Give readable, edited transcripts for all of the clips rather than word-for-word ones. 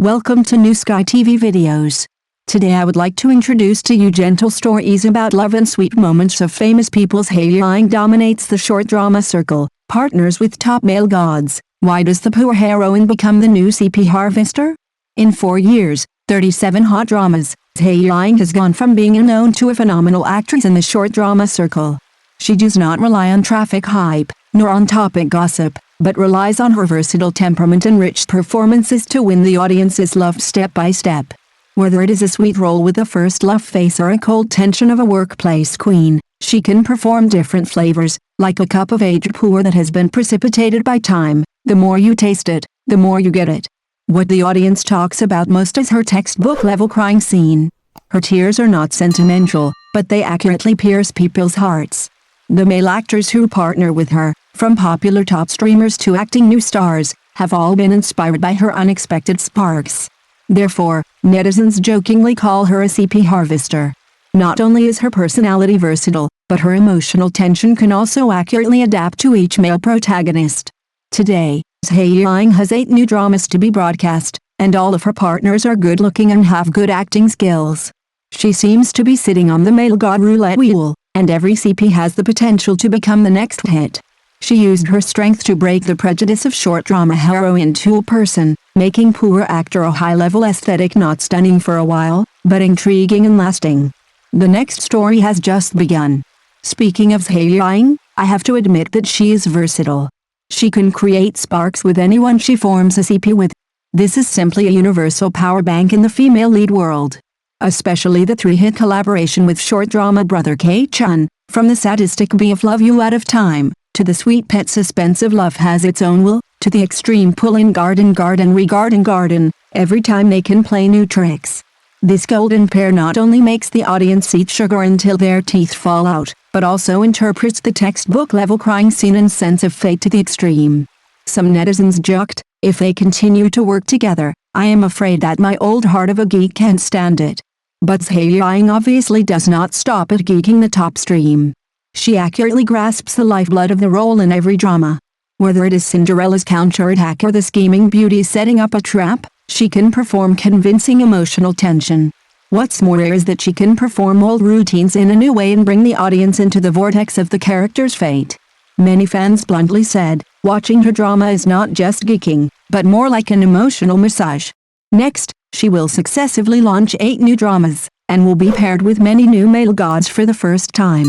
Welcome to New Sky TV videos. Today I would like to introduce to you gentle stories about love and sweet moments of famous people. Zhai Yiying dominates the short drama circle, partners with top male gods. Why does the Pu'er heroine become the new CP harvester? In 4 years, 37 hot dramas, Zhai Yiying has gone from being a known to a phenomenal actress in the short drama circle. She does not rely on traffic hype, nor on topic gossip, but relies on her versatile temperament and rich performances to win the audience's love step by step. Whether it is a sweet role with a first love face or a cold tension of a workplace queen, she can perform different flavors, like a cup of aged pu'er that has been precipitated by time. The more you taste it, the more you get it. What the audience talks about most is her textbook-level crying scene. Her tears are not sentimental, but they accurately pierce people's hearts. The male actors who partner with her, from popular top streamers to acting new stars, have all been inspired by her unexpected sparks. Therefore, netizens jokingly call her a CP harvester. Not only is her personality versatile, but her emotional tension can also accurately adapt to each male protagonist. Today, Zhai Yiying has 8 new dramas to be broadcast, and all of her partners are good-looking and have good acting skills. She seems to be sitting on the male god roulette wheel, and every CP has the potential to become the next hit. She used her strength to break the prejudice of short drama heroine to a person, making Pu'er actor a high-level aesthetic not stunning for a while, but intriguing and lasting. The next story has just begun. Speaking of Zhai Yiying, I have to admit that she is versatile. She can create sparks with anyone she forms a CP with. This is simply a universal power bank in the female lead world. Especially the 3-hit collaboration with short drama brother K-Chun, from the sadistic Be of Love You Out of Time, to the sweet pet suspense of Love Has Its Own Will, to the extreme pull in Garden Garden, every time they can play new tricks. This golden pair not only makes the audience eat sugar until their teeth fall out, but also interprets the textbook-level crying scene and sense of fate to the extreme. Some netizens joked, if they continue to work together, I am afraid that my old heart of a geek can't stand it. But Zhai Yiying obviously does not stop at geeking the top stream. She accurately grasps the lifeblood of the role in every drama. Whether it is Cinderella's counterattack or the scheming beauty setting up a trap, she can perform convincing emotional tension. What's more is that she can perform old routines in a new way and bring the audience into the vortex of the character's fate. Many fans bluntly said, watching her drama is not just geeking, but more like an emotional massage. Next, she will successively launch 8 new dramas, and will be paired with many new male gods for the first time.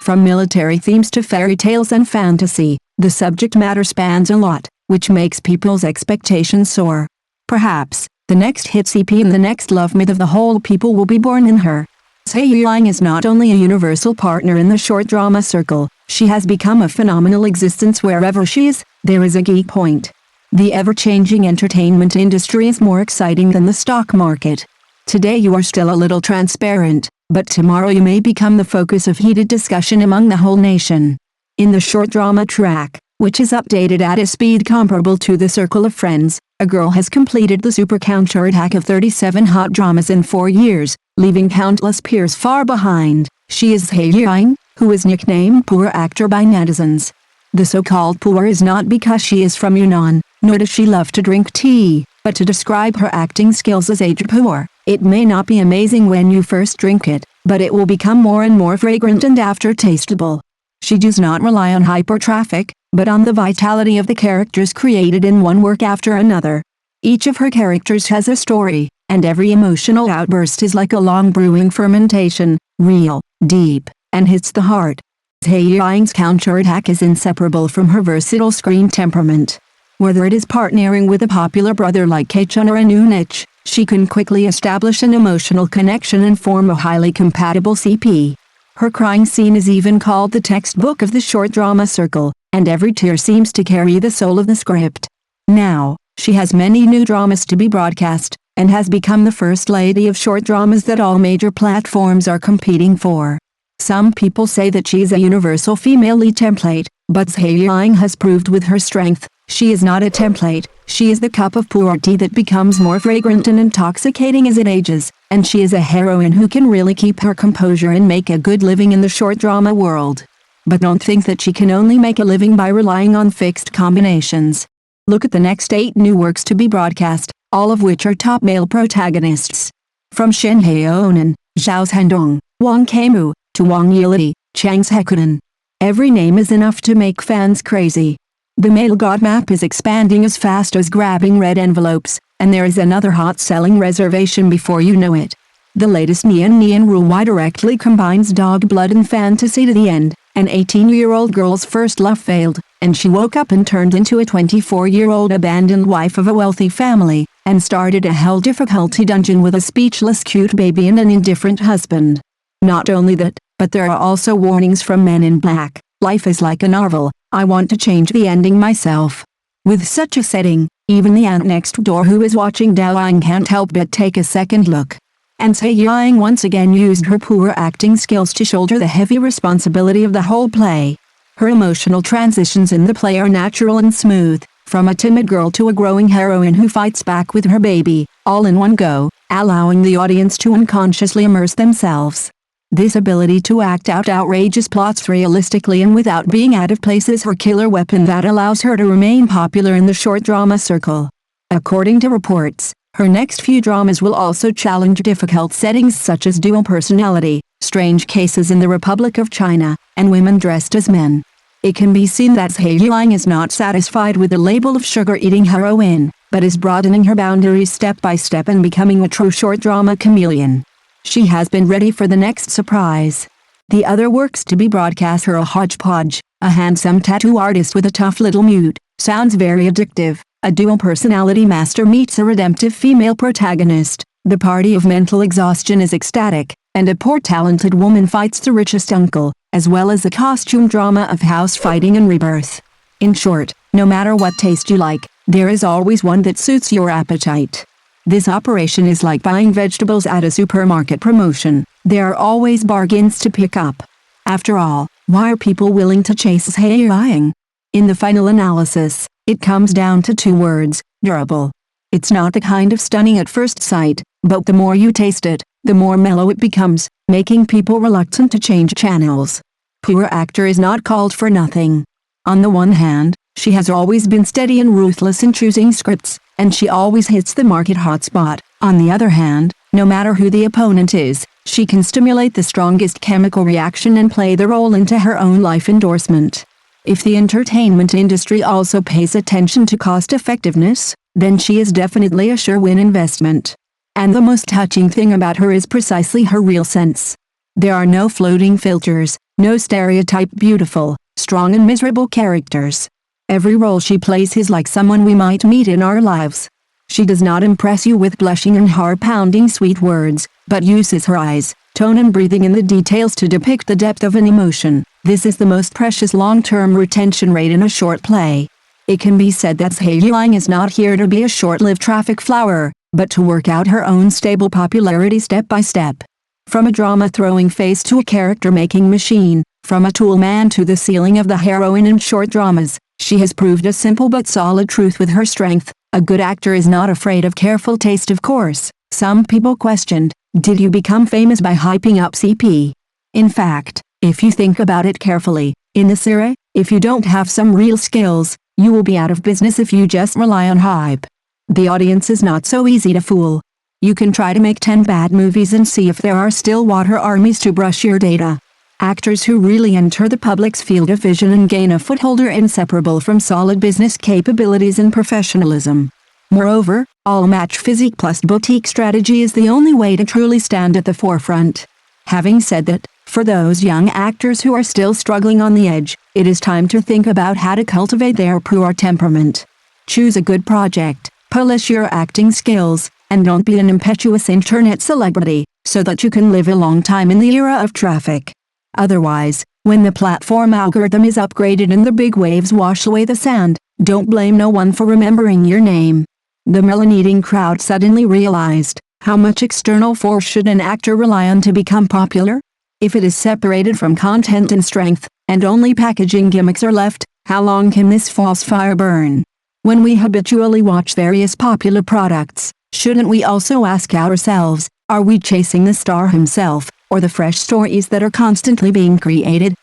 From military themes to fairy tales and fantasy, the subject matter spans a lot, which makes people's expectations soar. Perhaps, the next hit CP and the next love myth of the whole people will be born in her. Zhai Yiying is not only a universal partner in the short drama circle, she has become a phenomenal existence wherever she is, there is a geek point. The ever-changing entertainment industry is more exciting than the stock market. Today you are still a little transparent, but tomorrow you may become the focus of heated discussion among the whole nation. In the short drama track, which is updated at a speed comparable to the Circle of Friends, a girl has completed the super counterattack of 37 hot dramas in 4 years, leaving countless peers far behind. She is Zhai Yiying, who is nicknamed Pu'er actor by netizens. The so-called Pu'er is not because she is from Yunnan, nor does she love to drink tea, but to describe her acting skills as aged pu'er. It may not be amazing when you first drink it, but it will become more and more fragrant and aftertasteable. She does not rely on hype or traffic, but on the vitality of the characters created in one work after another. Each of her characters has a story, and every emotional outburst is like a long brewing fermentation, real, deep, and hits the heart. Zhai Yiying's counterattack is inseparable from her versatile screen temperament. Whether it is partnering with a popular brother like K-Chun or a new niche, she can quickly establish an emotional connection and form a highly compatible CP. Her crying scene is even called the textbook of the short drama circle, and every tear seems to carry the soul of the script. Now, she has many new dramas to be broadcast, and has become the first lady of short dramas that all major platforms are competing for. Some people say that she is a universal female lead template, but Zhai Yiying has proved with her strength, she is not a template, she is the cup of pu'er tea that becomes more fragrant and intoxicating as it ages, and she is a heroine who can really keep her composure and make a good living in the short drama world. But don't think that she can only make a living by relying on fixed combinations. Look at the next 8 new works to be broadcast, all of which are top male protagonists. From Shen Heionan, Zhao Zhendong, Wang Keimu, to Wang Yili, Chang Zhekudan. Every name is enough to make fans crazy. The male god map is expanding as fast as grabbing red envelopes, and there is another hot-selling reservation before you know it. The latest Nian Rule Y directly combines dog blood and fantasy to the end. An 18-year-old girl's first love failed, and she woke up and turned into a 24-year-old abandoned wife of a wealthy family, and started a hell difficulty dungeon with a speechless cute baby and an indifferent husband. Not only that, but there are also warnings from Men in Black. Life is like a novel, I want to change the ending myself. With such a setting, even the ant next door who is watching Zhai Yiying can't help but take a second look. And Zhai Yiying once again used her poor acting skills to shoulder the heavy responsibility of the whole play. Her emotional transitions in the play are natural and smooth, from a timid girl to a growing heroine who fights back with her baby, all in one go, allowing the audience to unconsciously immerse themselves. This ability to act out outrageous plots realistically and without being out of place is her killer weapon that allows her to remain popular in the short drama circle. According to reports, her next few dramas will also challenge difficult settings such as dual personality, strange cases in the Republic of China, and women dressed as men. It can be seen that Zhai Yiying is not satisfied with the label of sugar-eating heroine, but is broadening her boundaries step by step and becoming a true short drama chameleon. She has been ready for the next surprise. The other works to be broadcast are a hodgepodge, a handsome tattoo artist with a tough little mute, sounds very addictive. A dual personality master meets a redemptive female protagonist, the party of mental exhaustion is ecstatic, and a poor talented woman fights the richest uncle, as well as a costume drama of house fighting and rebirth. In short, no matter what taste you like, there is always one that suits your appetite. This operation is like buying vegetables at a supermarket promotion, there are always bargains to pick up. After all, why are people willing to chase Zhai Yiying? In the final analysis, it comes down to 2 words, durable. It's not the kind of stunning at first sight, but the more you taste it, the more mellow it becomes, making people reluctant to change channels. Pu'er actor is not called for nothing. On the one hand, she has always been steady and ruthless in choosing scripts, and she always hits the market hotspot. On the other hand, no matter who the opponent is, she can stimulate the strongest chemical reaction and play the role into her own life endorsement. If the entertainment industry also pays attention to cost effectiveness, then she is definitely a sure-win investment. And the most touching thing about her is precisely her real sense. There are no floating filters, no stereotype beautiful, strong and miserable characters. Every role she plays is like someone we might meet in our lives. She does not impress you with blushing and heart-pounding sweet words, but uses her eyes, tone and breathing in the details to depict the depth of an emotion. This is the most precious long-term retention rate in a short play. It can be said that Zhai Yiying is not here to be a short-lived traffic flower, but to work out her own stable popularity step by step. From a drama-throwing face to a character-making machine, from a tool man to the ceiling of the heroine in short dramas, she has proved a simple but solid truth with her strength. A good actor is not afraid of careful taste, of course. Some people questioned, did you become famous by hyping up CP? In fact, if you think about it carefully, in this era, if you don't have some real skills, you will be out of business if you just rely on hype. The audience is not so easy to fool. You can try to make 10 bad movies and see if there are still water armies to brush your data. Actors who really enter the public's field of vision and gain a foothold are inseparable from solid business capabilities and professionalism. Moreover, all-match physique plus boutique strategy is the only way to truly stand at the forefront. Having said that, for those young actors who are still struggling on the edge, it is time to think about how to cultivate their Pu'er temperament. Choose a good project, polish your acting skills, and don't be an impetuous internet celebrity, so that you can live a long time in the era of traffic. Otherwise, when the platform algorithm is upgraded and the big waves wash away the sand, don't blame no one for remembering your name. The melon-eating crowd suddenly realized, how much external force should an actor rely on to become popular? If it is separated from content and strength, and only packaging gimmicks are left, how long can this false fire burn? When we habitually watch various popular products, shouldn't we also ask ourselves, are we chasing the star himself, or the fresh stories that are constantly being created?